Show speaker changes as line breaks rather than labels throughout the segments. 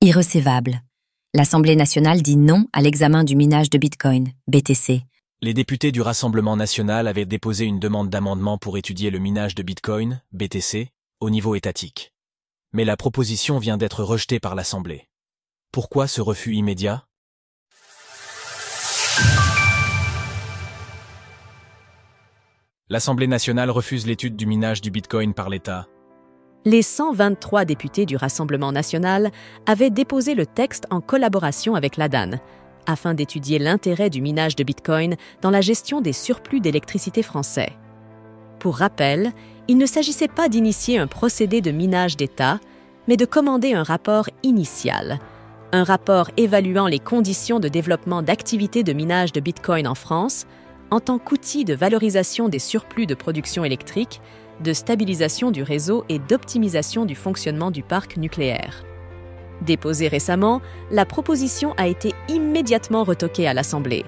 Irrecevable. L'Assemblée nationale dit non à l'examen du minage de Bitcoin, BTC.
Les députés du Rassemblement national avaient déposé une demande d'amendement pour étudier le minage de Bitcoin, BTC, au niveau étatique. Mais la proposition vient d'être rejetée par l'Assemblée. Pourquoi ce refus immédiat ? L'Assemblée nationale refuse l'étude du minage du Bitcoin par l'État.
Les 123 députés du Rassemblement national avaient déposé le texte en collaboration avec l'ADAN, afin d'étudier l'intérêt du minage de Bitcoin dans la gestion des surplus d'électricité français. Pour rappel, il ne s'agissait pas d'initier un procédé de minage d'État, mais de commander un rapport initial, un rapport évaluant les conditions de développement d'activités de minage de Bitcoin en France en tant qu'outil de valorisation des surplus de production électrique, de stabilisation du réseau et d'optimisation du fonctionnement du parc nucléaire. Déposée récemment, la proposition a été immédiatement retoquée à l'Assemblée.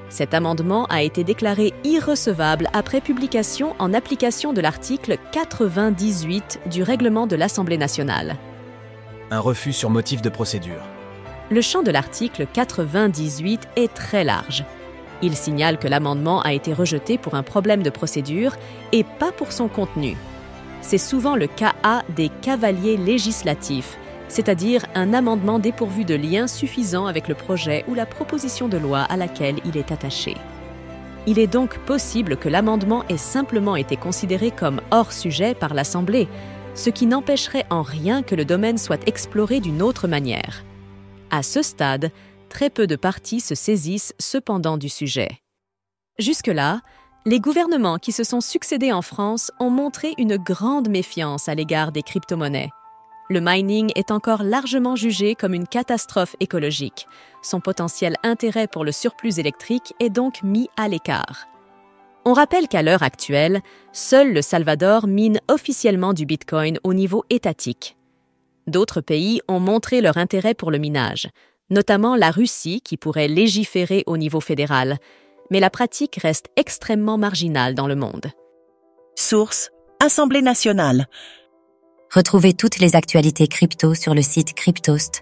Cet amendement a été déclaré irrecevable après publication en application de l'article 98 du règlement de l'Assemblée nationale.
Un refus sur motif de procédure.
Le champ de l'article 98 est très large. Il signale que l'amendement a été rejeté pour un problème de procédure et pas pour son contenu. C'est souvent le cas des cavaliers législatifs, c'est-à-dire un amendement dépourvu de lien suffisant avec le projet ou la proposition de loi à laquelle il est attaché. Il est donc possible que l'amendement ait simplement été considéré comme hors sujet par l'Assemblée, ce qui n'empêcherait en rien que le domaine soit exploré d'une autre manière. À ce stade, très peu de partis se saisissent cependant du sujet. Jusque-là, les gouvernements qui se sont succédés en France ont montré une grande méfiance à l'égard des crypto-monnaies. Le mining est encore largement jugé comme une catastrophe écologique. Son potentiel intérêt pour le surplus électrique est donc mis à l'écart. On rappelle qu'à l'heure actuelle, seul le Salvador mine officiellement du Bitcoin au niveau étatique. D'autres pays ont montré leur intérêt pour le minage, notamment la Russie qui pourrait légiférer au niveau fédéral, mais la pratique reste extrêmement marginale dans le monde.
Source: Assemblée nationale.
Retrouvez toutes les actualités crypto sur le site cryptost.fr.